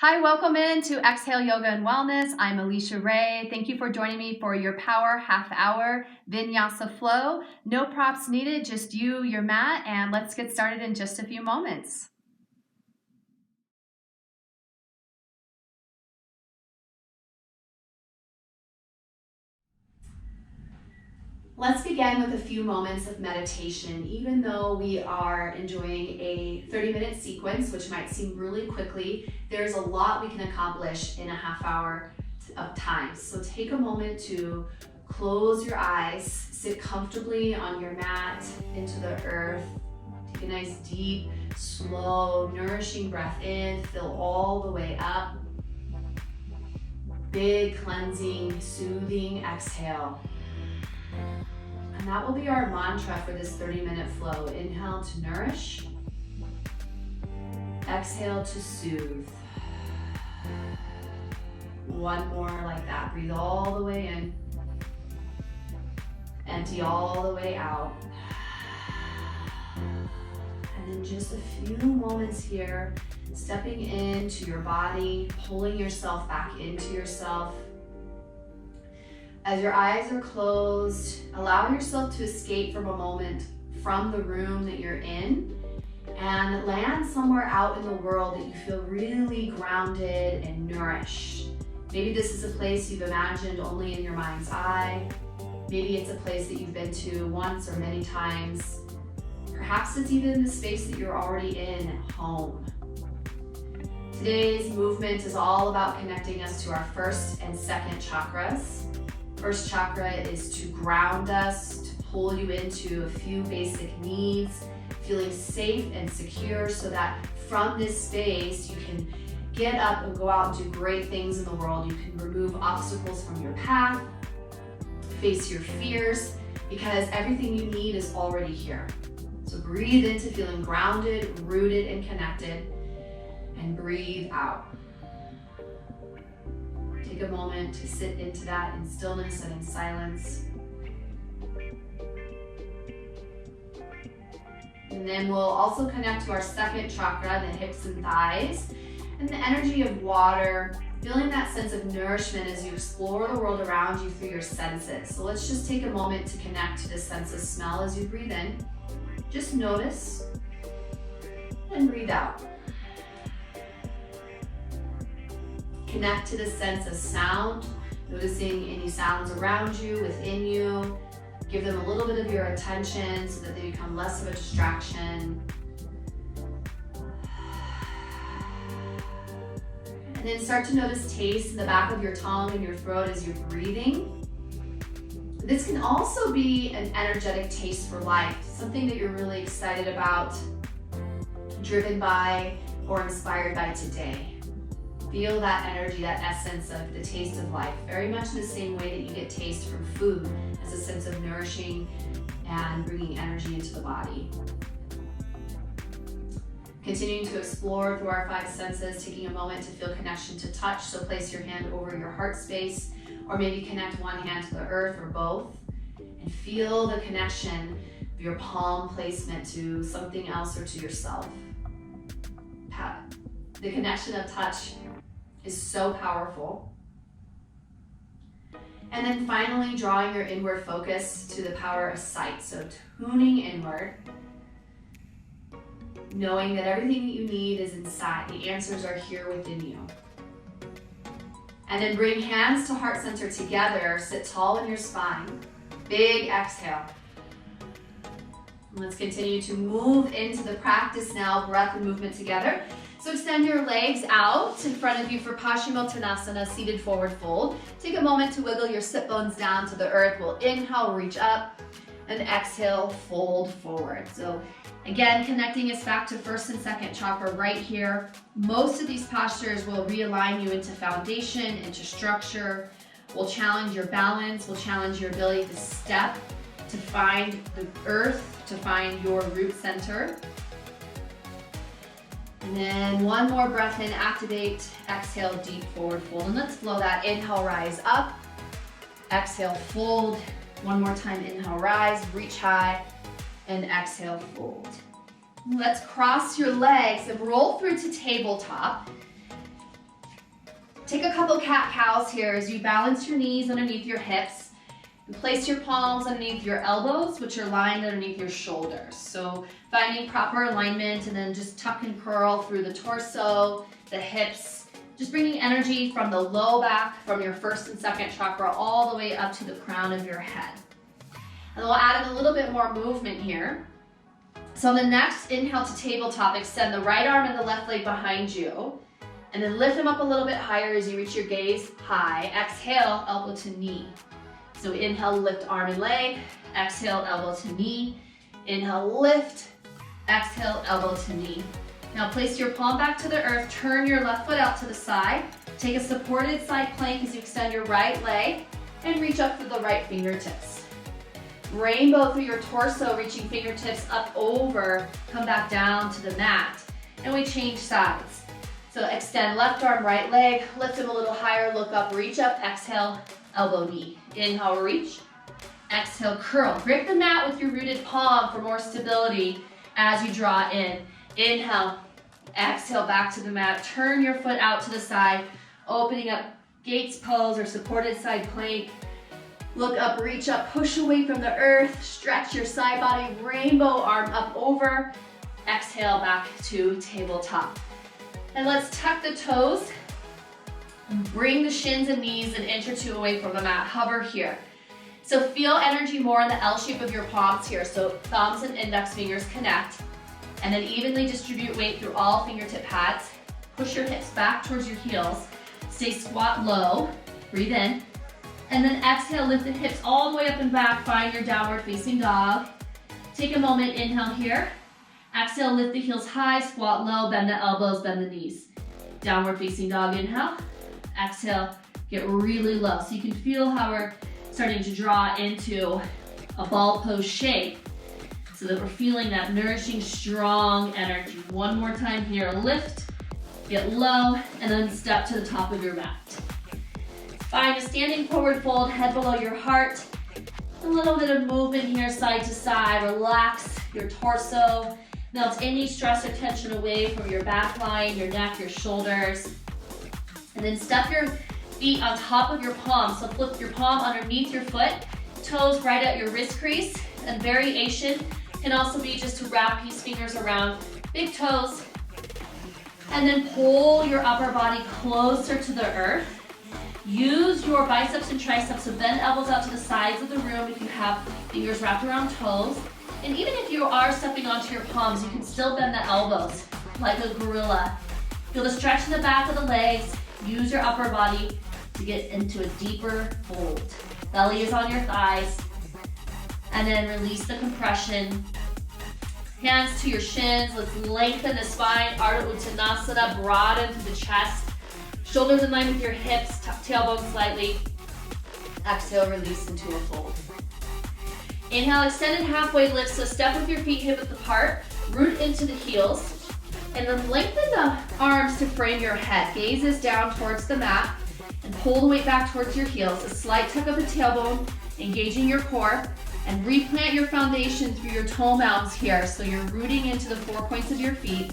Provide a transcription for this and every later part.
Hi, welcome in to Exhale Yoga and Wellness. I'm Alicia Ray. Thank you for joining me for your Power Half Hour Vinyasa Flow. No props needed, just you, your mat, and let's get started in just a few moments. Let's begin with a few moments of meditation. Even though we are enjoying a 30-minute sequence, which might seem really quickly, there's a lot we can accomplish in a half hour of time. So take a moment to close your eyes, sit comfortably on your mat into the earth. Take a nice deep, slow, nourishing breath in, fill all the way up. Big, cleansing, soothing exhale. And that will be our mantra for this 30-minute flow. Inhale to nourish. Exhale to soothe. One more like that. Breathe all the way in. Empty all the way out. And then just a few moments here, stepping into your body, pulling yourself back into yourself. As your eyes are closed, allow yourself to escape from a moment from the room that you're in and land somewhere out in the world that you feel really grounded and nourished. Maybe this is a place you've imagined only in your mind's eye. Maybe it's a place that you've been to once or many times. Perhaps it's even the space that you're already in at home. Today's movement is all about connecting us to our first and second chakras. First chakra is to ground us, to pull you into a few basic needs, feeling safe and secure so that from this space you can get up and go out and do great things in the world. You can remove obstacles from your path, face your fears, because everything you need is already here. So breathe into feeling grounded, rooted, and connected, and breathe out. Take a moment to sit into that in stillness and in silence. And then we'll also connect to our second chakra, the hips and thighs, and the energy of water, feeling that sense of nourishment as you explore the world around you through your senses. So let's just take a moment to connect to the sense of smell as you breathe in. Just notice and breathe out. Connect to the sense of sound, noticing any sounds around you, within you. Give them a little bit of your attention so that they become less of a distraction. And then start to notice taste in the back of your tongue and your throat as you're breathing. This can also be an energetic taste for life, something that you're really excited about, driven by, or inspired by today. Feel that energy, that essence of the taste of life, very much in the same way that you get taste from food as a sense of nourishing and bringing energy into the body. Continuing to explore through our five senses, taking a moment to feel connection to touch. So place your hand over your heart space, or maybe connect one hand to the earth or both, and feel the connection of your palm placement to something else or to yourself. The connection of touch is so powerful. And then finally, drawing your inward focus to the power of sight. So tuning inward, knowing that everything that you need is inside. The answers are here within you. And then bring hands to heart center together. Sit tall in your spine. Big exhale. And let's continue to move into the practice now, breath and movement together. So extend your legs out in front of you for Paschimottanasana, seated forward fold. Take a moment to wiggle your sit bones down to the earth. We'll inhale, reach up, and exhale, fold forward. So again, connecting us back to first and second chakra right here. Most of these postures will realign you into foundation, into structure, will challenge your balance, will challenge your ability to step, to find the earth, to find your root center. And then one more breath in, activate, exhale, deep forward fold. And let's blow that. Inhale, rise up. Exhale, fold. One more time, inhale, rise, reach high, and exhale, fold. Let's cross your legs and roll through to tabletop. Take a couple cat-cows here as you balance your knees underneath your hips. And place your palms underneath your elbows, which are lined underneath your shoulders. So finding proper alignment, and then just tuck and curl through the torso, the hips, just bringing energy from the low back, from your first and second chakra, all the way up to the crown of your head. And we'll add in a little bit more movement here. So on the next inhale to tabletop, extend the right arm and the left leg behind you, and then lift them up a little bit higher as you reach your gaze high. Exhale, elbow to knee. So inhale, lift arm and leg. Exhale, elbow to knee. Inhale, lift. Exhale, elbow to knee. Now place your palm back to the earth. Turn your left foot out to the side. Take a supported side plank as you extend your right leg and reach up through the right fingertips. Rainbow through your torso, reaching fingertips up over. Come back down to the mat. And we change sides. So extend left arm, right leg. Lift them a little higher. Look up, reach up. Exhale, elbow, knee. Inhale, reach. Exhale, curl. Grip the mat with your rooted palm for more stability as you draw in. Inhale, exhale, back to the mat. Turn your foot out to the side, opening up Gates pose or supported side plank. Look up, reach up, push away from the earth. Stretch your side body, rainbow arm up over. Exhale, back to tabletop. And let's tuck the toes. Bring the shins and knees an inch or two away from the mat. Hover here. So feel energy more in the L shape of your palms here. So thumbs and index fingers connect. And then evenly distribute weight through all fingertip pads. Push your hips back towards your heels. Stay squat low. Breathe in. And then exhale, lift the hips all the way up and back. Find your downward facing dog. Take a moment, inhale here. Exhale, lift the heels high, squat low, bend the elbows, bend the knees. Downward facing dog, inhale. Exhale, get really low. So you can feel how we're starting to draw into a ball pose shape so that we're feeling that nourishing, strong energy. One more time here, lift, get low, and then step to the top of your mat. Find a standing forward fold, head below your heart. A little bit of movement here, side to side. Relax your torso. Melt any stress or tension away from your back line, your neck, your shoulders. And then step your feet on top of your palms. So flip your palm underneath your foot, toes right at your wrist crease. And variation can also be just to wrap peace fingers around big toes. And then pull your upper body closer to the earth. Use your biceps and triceps to bend elbows out to the sides of the room if you have fingers wrapped around toes. And even if you are stepping onto your palms, you can still bend the elbows like a gorilla. Feel the stretch in the back of the legs. Use your upper body to get into a deeper fold. Belly is on your thighs. And then release the compression. Hands to your shins. Let's lengthen the spine. Ardha Uttanasana, broaden through the chest. Shoulders in line with your hips, tuck tailbone slightly. Exhale, release into a fold. Inhale, extended halfway lift, so step with your feet hip width apart, root into the heels, and then lengthen the arms to frame your head. Gaze is down towards the mat, and pull the weight back towards your heels. A slight tuck of the tailbone, engaging your core, and replant your foundation through your toe mounds here. So you're rooting into the 4 points of your feet,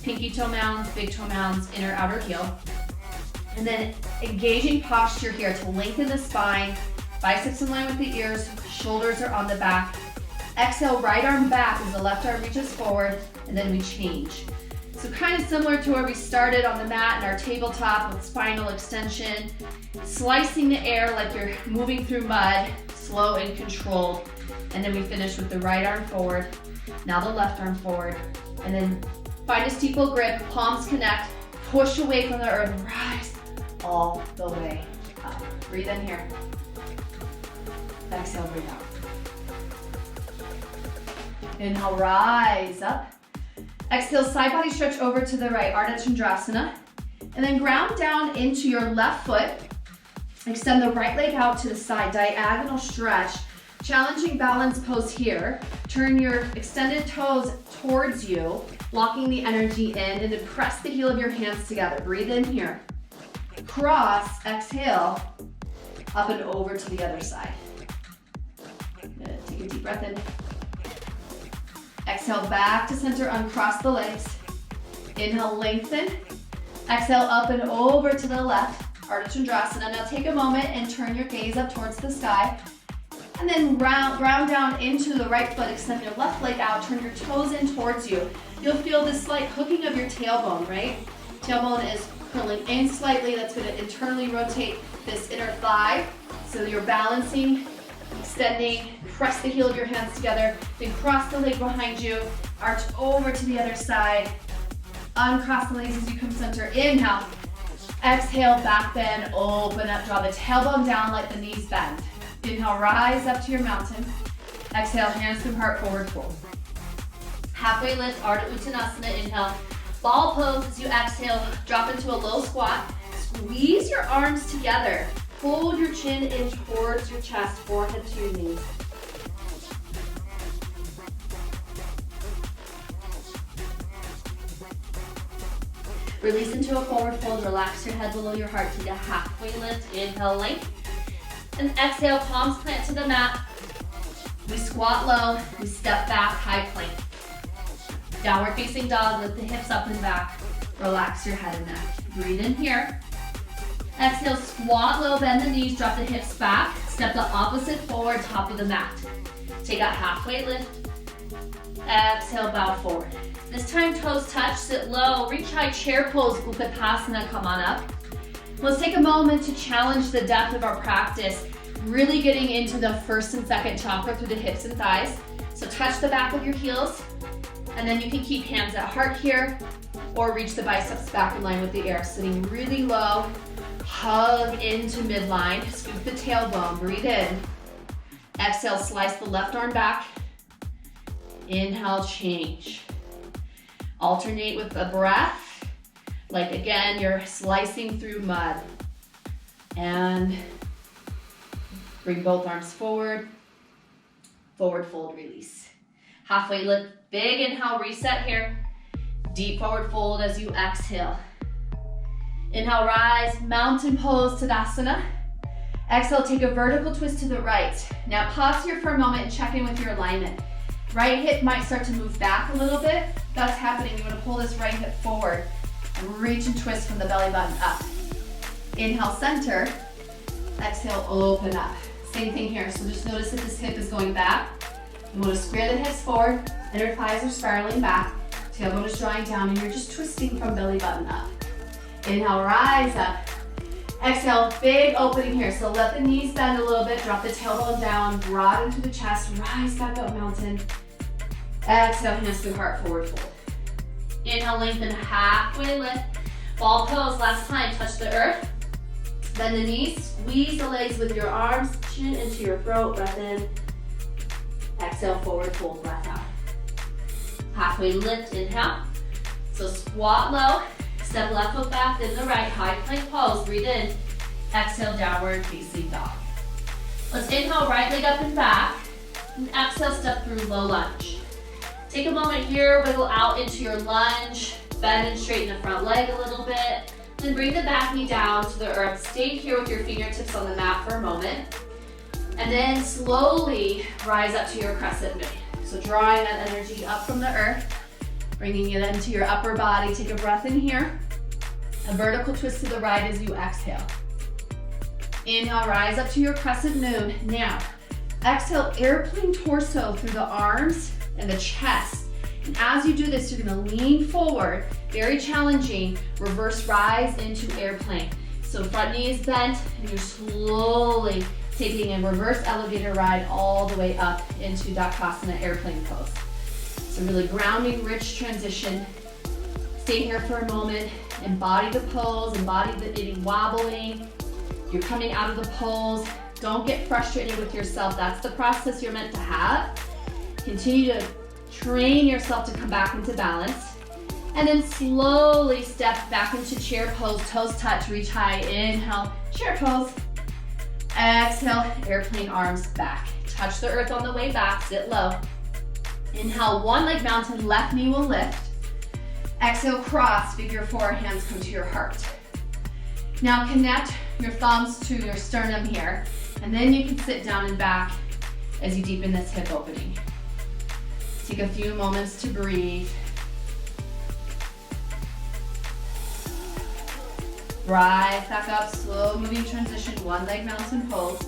pinky toe mounds, big toe mounds, inner outer heel. And then engaging posture here to lengthen the spine, biceps in line with the ears, shoulders are on the back. Exhale, right arm back as the left arm reaches forward, and then we change. So kind of similar to where we started on the mat in our tabletop with spinal extension, slicing the air like you're moving through mud, slow and controlled. And then we finish with the right arm forward, now the left arm forward, and then find a steeple grip, palms connect, push away from the earth, rise all the way up. Breathe in here. Exhale, breathe out. Inhale, rise up. Exhale, side body stretch over to the right, Ardha Chandrasana. And then ground down into your left foot. Extend the right leg out to the side, diagonal stretch. Challenging balance pose here. Turn your extended toes towards you, locking the energy in, and then press the heel of your hands together. Breathe in here. Cross, exhale, up and over to the other side. Good. Take a deep breath in. Exhale, back to center, uncross the legs. Inhale, lengthen. Exhale, up and over to the left, Ardha Chandrasana. Now take a moment and turn your gaze up towards the sky. And then ground down into the right foot, extend your left leg out, turn your toes in towards you. You'll feel this slight hooking of your tailbone, right? Tailbone is curling in slightly. That's going to internally rotate this inner thigh. So you're balancing, extending, press the heel of your hands together, then cross the leg behind you, arch over to the other side, uncross the legs as you come center. Inhale, exhale, back bend, open up, draw the tailbone down, let the knees bend. Inhale, rise up to your mountain. Exhale, hands to heart, forward fold. Halfway lift, Ardha Uttanasana. Inhale, ball pose as you exhale, drop into a low squat. Squeeze your arms together. Hold your chin in towards your chest, forehead to your knees. Release into a forward fold, relax your head below your heart, take a halfway lift, inhale, length. And exhale, palms plant to the mat. We squat low, we step back, high plank. Downward facing dog, lift the hips up and back. Relax your head and neck. Breathe in here. Exhale, squat low, bend the knees, drop the hips back. Step the opposite forward, top of the mat. Take a halfway lift. Exhale, bow forward. This time toes touch, sit low, reach high, chair pose, Utkatasana, come on up. Let's take a moment to challenge the depth of our practice, really getting into the first and second chakra through the hips and thighs. So touch the back of your heels, and then you can keep hands at heart here, or reach the biceps back in line with the air, sitting really low, hug into midline, scoop the tailbone, breathe in. Exhale, slice the left arm back. Inhale, change. Alternate with the breath. Like again, you're slicing through mud. And bring both arms forward. Forward fold, release. Halfway lift, big inhale, reset here. Deep forward fold as you exhale. Inhale, rise, mountain pose, Tadasana. Exhale, take a vertical twist to the right. Now pause here for a moment and check in with your alignment. Right hip might start to move back a little bit. That's happening. You want to pull this right hip forward and reach and twist from the belly button up. Inhale, center. Exhale, open up. Same thing here. So just notice that this hip is going back. You want to square the hips forward. Inner thighs are spiraling back. Tailbone is drawing down, and you're just twisting from belly button up. Inhale, rise up. Exhale, big opening here. So let the knees bend a little bit. Drop the tailbone down, broaden through the chest. Rise back up, mountain. Exhale, hands to heart, forward fold. Inhale, lengthen, halfway lift. Ball pose, last time, touch the earth. Bend the knees, squeeze the legs with your arms, chin into your throat, breath in. Exhale, forward fold, breath out. Halfway lift, inhale. So squat low, step left foot back, then the right, high plank pose, breathe in. Exhale, downward facing dog. Let's inhale, right leg up and back. And exhale, step through low lunge. Take a moment here, wiggle out into your lunge, bend and straighten the front leg a little bit. Then bring the back knee down to the earth. Stay here with your fingertips on the mat for a moment. And then slowly rise up to your crescent moon. So drawing that energy up from the earth, bringing it into your upper body. Take a breath in here. A vertical twist to the right as you exhale. Inhale, rise up to your crescent moon. Now, exhale, airplane torso through the arms and the chest. And as you do this, you're gonna lean forward, very challenging, reverse rise into airplane. So front knee is bent, and you're slowly taking a reverse elevator ride all the way up into Dakasana airplane pose. So really grounding, rich transition. Stay here for a moment, embody the pose, embody the wobbling. You're coming out of the pose. Don't get frustrated with yourself. That's the process you're meant to have. Continue to train yourself to come back into balance. And then slowly step back into chair pose, toes touch, reach high, inhale, chair pose. Exhale, airplane arms back. Touch the earth on the way back, sit low. Inhale, one leg mountain, left knee will lift. Exhale, cross, figure four, hands come to your heart. Now connect your thumbs to your sternum here, and then you can sit down and back as you deepen this hip opening. Take a few moments to breathe. Rise back up, slow moving transition, one leg mountain pose.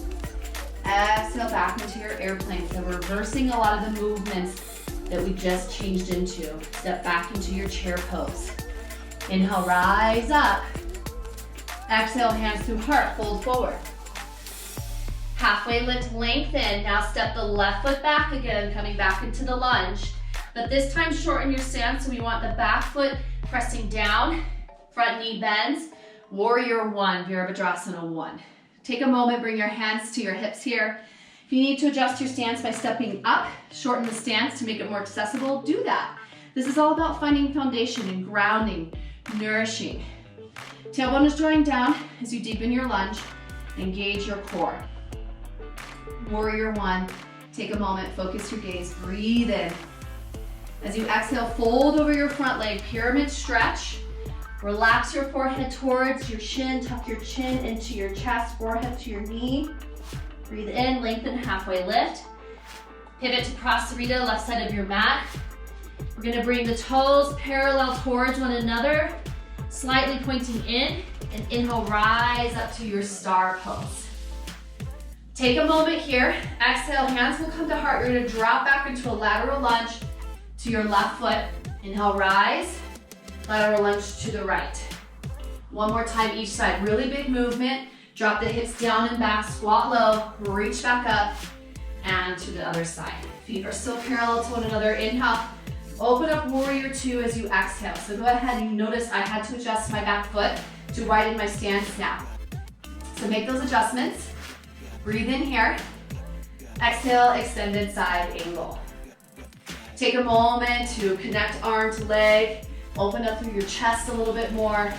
Exhale back into your airplane. So reversing a lot of the movements that we just changed into. Step back into your chair pose. Inhale, rise up. Exhale, hands through heart, fold forward. Halfway lift, lengthen. Now step the left foot back again, coming back into the lunge. But this time shorten your stance, so we want the back foot pressing down, front knee bends. Warrior one, Virabhadrasana one. Take a moment, bring your hands to your hips here. If you need to adjust your stance by stepping up, shorten the stance to make it more accessible, do that. This is all about finding foundation and grounding, nourishing. Tailbone is drawing down as you deepen your lunge. Engage your core. Warrior one, take a moment, focus your gaze, breathe in. As you exhale, fold over your front leg, pyramid stretch. Relax your forehead towards your chin, tuck your chin into your chest, forehead to your knee. Breathe in, lengthen, halfway lift. Pivot to Prasarita, left side of your mat. We're gonna bring the toes parallel towards one another, slightly pointing in, and inhale, rise up to your star pose. Take a moment here, exhale, hands will come to heart. You're gonna drop back into a lateral lunge to your left foot. Inhale, rise, lateral lunge to the right. One more time each side, really big movement. Drop the hips down and back, squat low, reach back up, and to the other side. Feet are still parallel to one another. Inhale, open up warrior two as you exhale. So go ahead, you notice I had to adjust my back foot to widen my stance now. So make those adjustments. Breathe in here. Exhale, extended side angle. Take a moment to connect arm to leg. Open up through your chest a little bit more.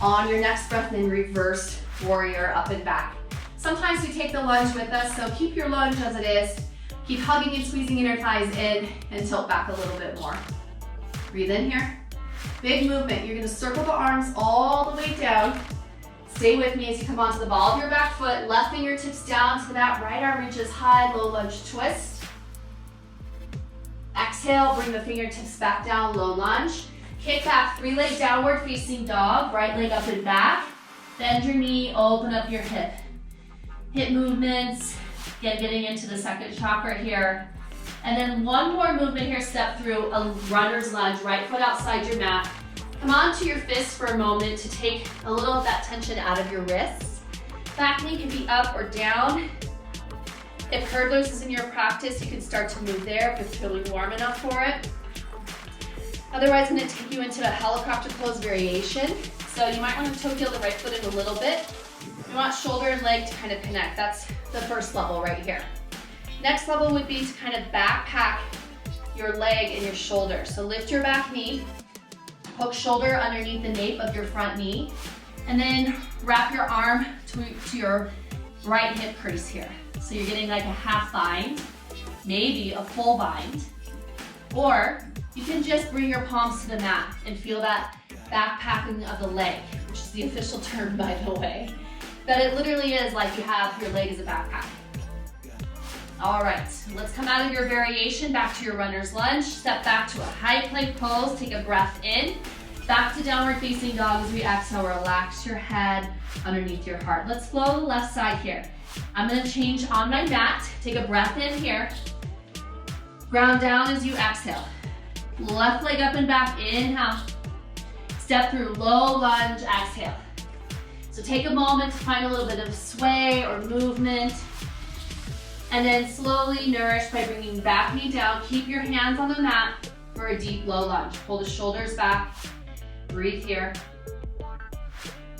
On your next breath, then reverse warrior up and back. Sometimes we take the lunge with us, so keep your lunge as it is. Keep hugging and squeezing inner thighs in and tilt back a little bit more. Breathe in here. Big movement. You're gonna circle the arms all the way down. Stay with me as you come onto the ball of your back foot. Left fingertips down to the mat. Right arm reaches high, low lunge twist. Exhale, bring the fingertips back down, low lunge. Kick back, three leg downward facing dog. Right leg up and back. Bend your knee, open up your hip. Hip movements, getting into the second chakra here. And then one more movement here, step through a runner's lunge, right foot outside your mat. Come onto your fists for a moment to take a little of that tension out of your wrists. Back knee can be up or down. If hurdlers is in your practice, you can start to move there if it's feeling warm enough for it. Otherwise, I'm gonna take you into a helicopter pose variation. So you might want to toe heel the right foot in a little bit. You want shoulder and leg to kind of connect. That's the first level right here. Next level would be to kind of backpack your leg and your shoulder. So lift your back knee, hook shoulder underneath the nape of your front knee, and then wrap your arm to your right hip crease here. So you're getting like a half bind, maybe a full bind, or you can just bring your palms to the mat and feel that backpacking of the leg, which is the official term, by the way. But it literally is like you have your leg as a backpack. All right, let's come out of your variation back to your runner's lunge. Step back to a high plank pose. Take a breath in. Back to downward facing dog as we exhale. Relax your head underneath your heart. Let's flow the left side here. I'm gonna change on my mat. Take a breath in here. Ground down as you exhale. Left leg up and back, inhale. Step through low lunge, exhale. So take a moment to find a little bit of sway or movement. And then slowly nourish by bringing back knee down. Keep your hands on the mat for a deep low lunge. Pull the shoulders back, breathe here.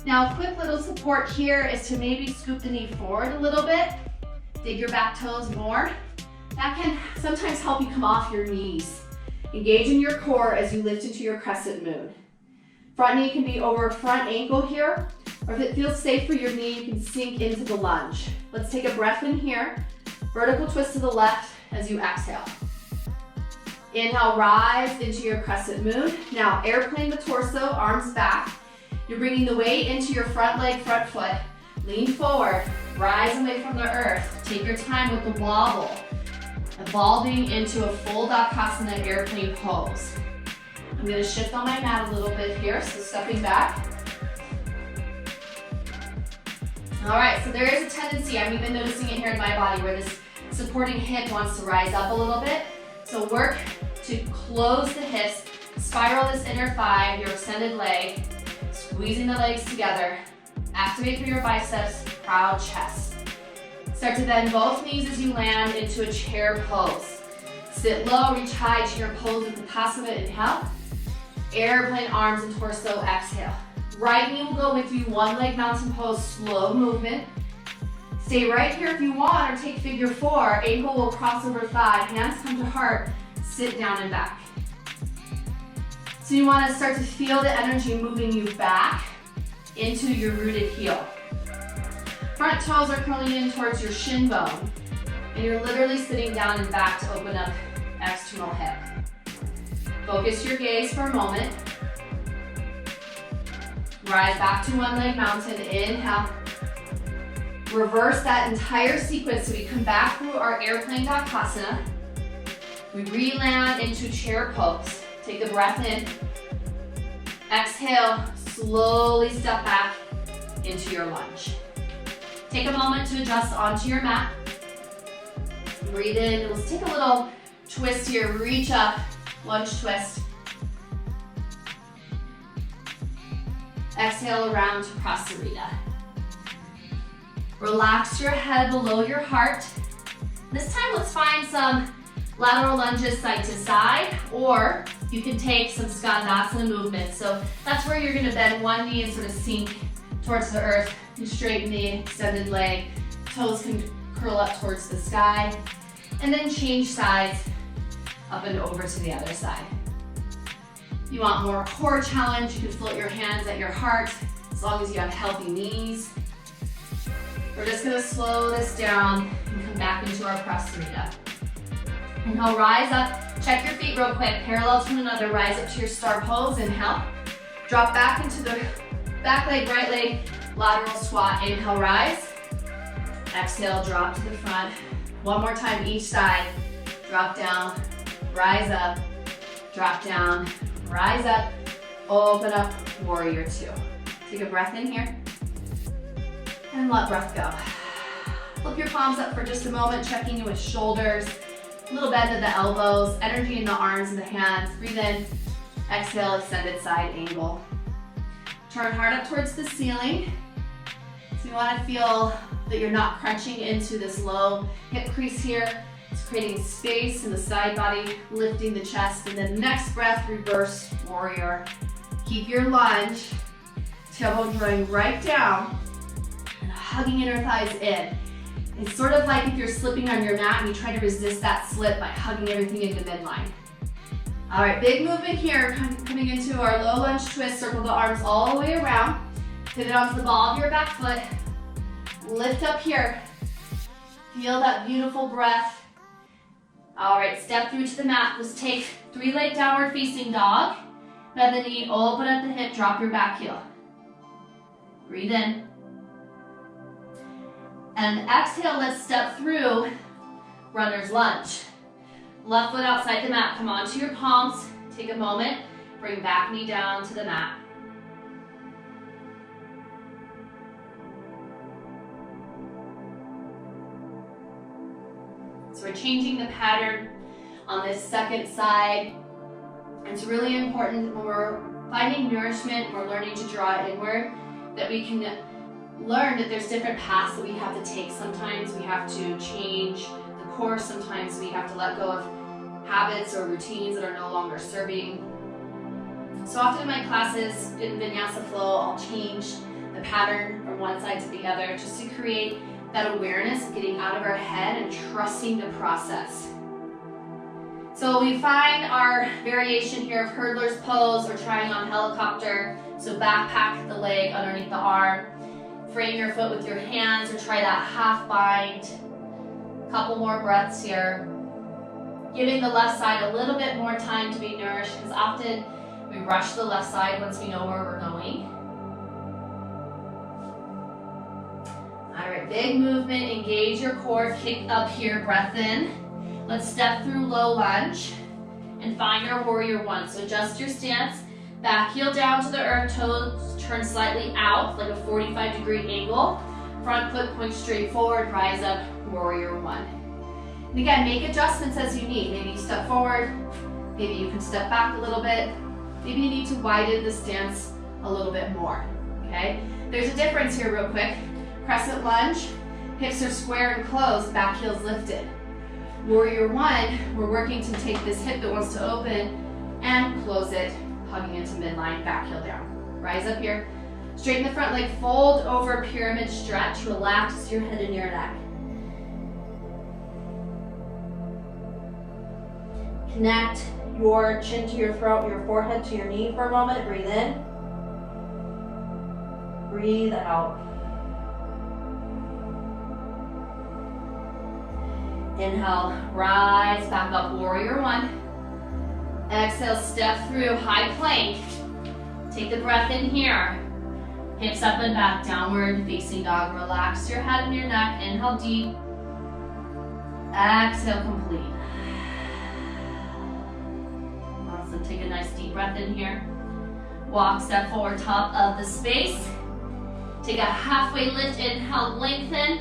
Now a quick little support here is to maybe scoop the knee forward a little bit. Dig your back toes more. That can sometimes help you come off your knees. Engage in your core as you lift into your crescent moon. Front knee can be over front ankle here, or if it feels safe for your knee, you can sink into the lunge. Let's take a breath in here. Vertical twist to the left as you exhale. Inhale, rise into your crescent moon. Now airplane the torso, arms back. You're bringing the weight into your front leg, front foot. Lean forward, rise away from the earth. Take your time with the wobble. Evolving into a full Dakasana airplane pose. I'm gonna shift on my mat a little bit here, so stepping back. All right, so there is a tendency, I'm even noticing it here in my body, where this supporting hip wants to rise up a little bit. So work to close the hips, spiral this inner thigh, your extended leg, squeezing the legs together. Activate through your biceps, proud chest. Start to bend both knees as you land into a chair pose. Sit low, reach high to your pose with Uttanasana, inhale. Airplane arms and torso, exhale. Right knee will go with you, one leg mountain pose, slow movement. Stay right here if you want, or take figure four. Ankle will cross over thigh, hands come to heart, sit down and back. So you want to start to feel the energy moving you back into your rooted heel. Front toes are curling in towards your shin bone, and you're literally sitting down and back to open up external hip. Focus your gaze for a moment. Rise back to one leg mountain, inhale. Reverse that entire sequence so we come back through our airplane Uttanasana. We re-land into chair pose. Take a breath in. Exhale, slowly step back into your lunge. Take a moment to adjust onto your mat. Breathe in. Let's take a little twist here. Reach up, lunge twist. Exhale around to Prasarita. Relax your head below your heart. This time let's find some lateral lunges side to side, or you can take some Skandasana movement. So that's where you're gonna bend one knee and sort of sink towards the earth. You straighten the extended leg, toes can curl up towards the sky, and then change sides up and over to the other side. If you want more core challenge, you can float your hands at your heart, as long as you have healthy knees. We're just gonna slow this down and come back into our Prasarita. Inhale, rise up, check your feet real quick, parallel to one another, rise up to your star pose, inhale. Drop back into the back leg, right leg, lateral squat, inhale, rise. Exhale, drop to the front. One more time each side, drop down, rise up, drop down, rise up, open up, warrior two. Take a breath in here, and let breath go. Flip your palms up for just a moment, checking in with shoulders, a little bend of the elbows, energy in the arms and the hands. Breathe in, exhale, extended side angle. Turn hard up towards the ceiling. So you want to feel that you're not crunching into this low hip crease here. It's creating space in the side body, lifting the chest, and then next breath, reverse warrior. Keep your lunge, tailbone drawing right down, and hugging inner thighs in. It's sort of like if you're slipping on your mat and you try to resist that slip by hugging everything into midline. All right, big movement here, coming into our low lunge twist. Circle the arms all the way around. Pivot onto the ball of your back foot. Lift up here. Feel that beautiful breath. All right, step through to the mat. Let's take three-leg downward facing dog. Bend the knee, open up the hip, drop your back heel. Breathe in. And exhale, let's step through runner's lunge. Left foot outside the mat, come onto your palms. Take a moment, bring back knee down to the mat. So we're changing the pattern on this second side. It's really important when we're finding nourishment, we're learning to draw inward, that we can learn that there's different paths that we have to take. Sometimes we have to change the course, sometimes we have to let go of habits or routines that are no longer serving. So often in my classes, in Vinyasa Flow, I'll change the pattern from one side to the other just to create that awareness of getting out of our head and trusting the process. So we find our variation here of hurdler's pose or trying on helicopter. So backpack the leg underneath the arm. Frame your foot with your hands or try that half bind. Couple more breaths here. Giving the left side a little bit more time to be nourished, because often we rush the left side once we know where we're going. All right, big movement, engage your core, kick up here, breath in. Let's step through low lunge and find our warrior one. So adjust your stance, back heel down to the earth, toes turn slightly out, like a 45-degree angle. Front foot points straight forward, rise up, warrior one. And again, make adjustments as you need. Maybe you step forward, maybe you can step back a little bit. Maybe you need to widen the stance a little bit more, okay? There's a difference here real quick. Crescent lunge, hips are square and closed, back heel's lifted. Warrior one, we're working to take this hip that wants to open and close it, hugging into midline, back heel down. Rise up here. Straighten the front leg, fold over, pyramid stretch, relax your head and your neck. Connect your chin to your throat, your forehead to your knee for a moment. Breathe in. Breathe out. Inhale, rise back up, warrior one. Exhale, step through, high plank. Take the breath in here. Hips up and back, downward facing dog. Relax your head and your neck. Inhale deep. Exhale, complete. Awesome, take a nice deep breath in here. Walk, step forward, top of the space. Take a halfway lift, inhale, lengthen.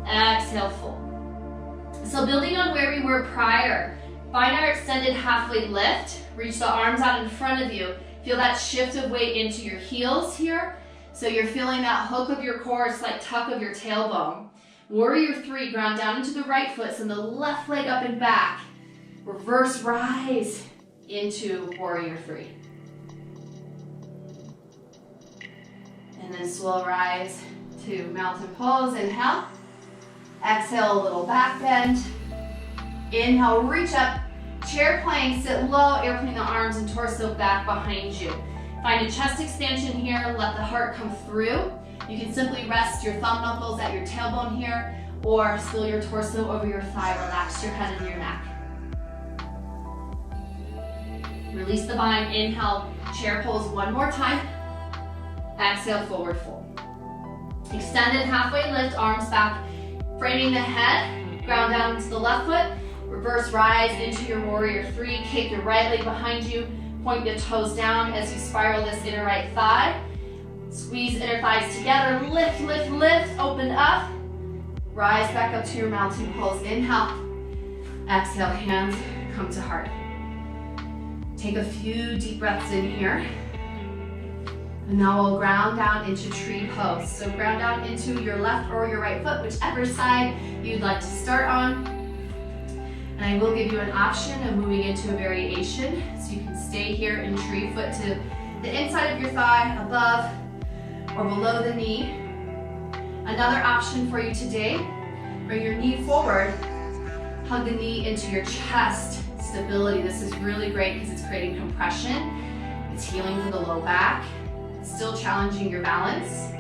Exhale, fold. So building on where we were prior, find our extended halfway lift. Reach the arms out in front of you. Feel that shift of weight into your heels here. So you're feeling that hook of your core, slight tuck of your tailbone. Warrior three, ground down into the right foot, send the left leg up and back. Reverse rise into warrior three. And then slow rise to mountain pose, inhale. Exhale, a little back bend. Inhale, reach up. Chair plank, sit low, airplane the arms and torso back behind you. Find a chest expansion here, let the heart come through. You can simply rest your thumb knuckles at your tailbone here, or spill your torso over your thigh, relax your head and your neck. Release the bind, inhale, chair pose one more time. Exhale, forward fold. Extended halfway lift, arms back, framing the head, ground down into the left foot. Reverse rise into your warrior three. Kick your right leg behind you. Point the toes down as you spiral this inner right thigh. Squeeze inner thighs together. Lift, lift, lift. Open up. Rise back up to your mountain pose. Inhale. Exhale, hands come to heart. Take a few deep breaths in here. And now we'll ground down into tree pose. So ground down into your left or your right foot, whichever side you'd like to start on. And I will give you an option of moving into a variation. So you can stay here in tree, foot to the inside of your thigh, above or below the knee. Another option for you today, bring your knee forward, hug the knee into your chest. Stability, this is really great because it's creating compression. It's healing for the low back, still challenging your balance.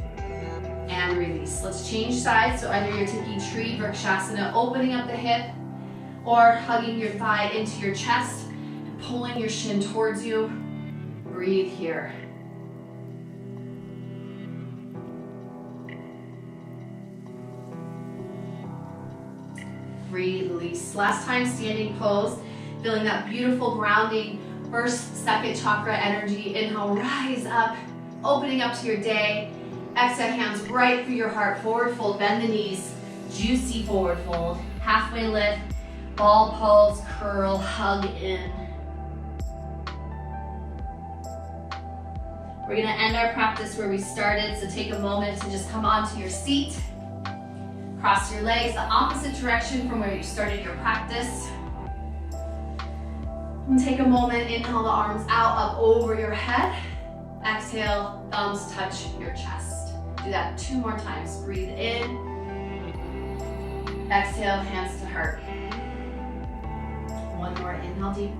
And release. Let's change sides. So either you're taking tree, Vrikshasana, opening up the hip, or hugging your thigh into your chest and pulling your shin towards you. Breathe here. Release. Last time, standing pose. Feeling that beautiful grounding first, second chakra energy. Inhale, rise up, opening up to your day. Exhale, hands right through your heart. Forward fold, bend the knees. Juicy forward fold. Halfway lift. Ball pose, curl, hug in. We're gonna end our practice where we started, so take a moment to just come onto your seat. Cross your legs the opposite direction from where you started your practice. And take a moment, inhale the arms out, up over your head. Exhale, thumbs touch your chest. Do that 2 more times. Breathe in. Exhale, hands to heart. One more, inhale deep.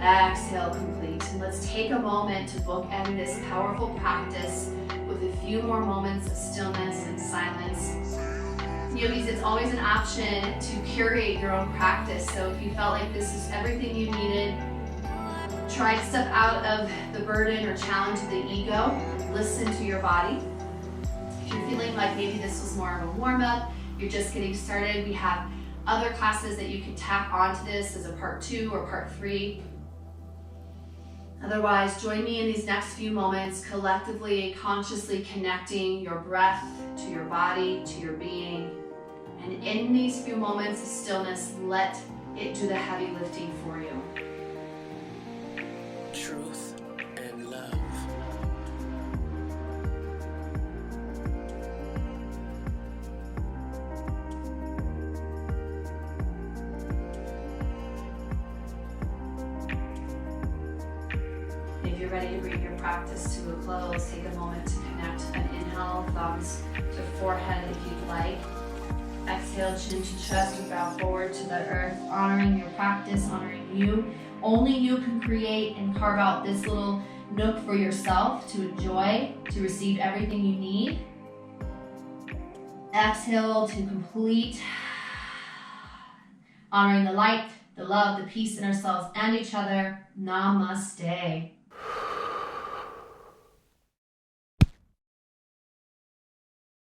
Exhale, complete. And let's take a moment to bookend this powerful practice with a few more moments of stillness and silence. Yogis, it's always an option to curate your own practice. So if you felt like this is everything you needed, try to step out of the burden or challenge of the ego. Listen to your body. If you're feeling like maybe this was more of a warm-up, you're just getting started, we have other classes that you can tack onto this as a part 2 or part 3. Otherwise, join me in these next few moments, collectively, consciously connecting your breath to your body, to your being. And in these few moments of stillness, let it do the heavy lifting for you. Truth and love. If you're ready to bring your practice to a close, take a moment to connect an inhale, thumbs to forehead if you'd like. Exhale, chin to chest, or bow forward to the earth, honoring your practice, honoring you. Only you can create and carve out this little nook for yourself to enjoy, to receive everything you need. Exhale to complete, honoring the light, the love, the peace in ourselves and each other. Namaste.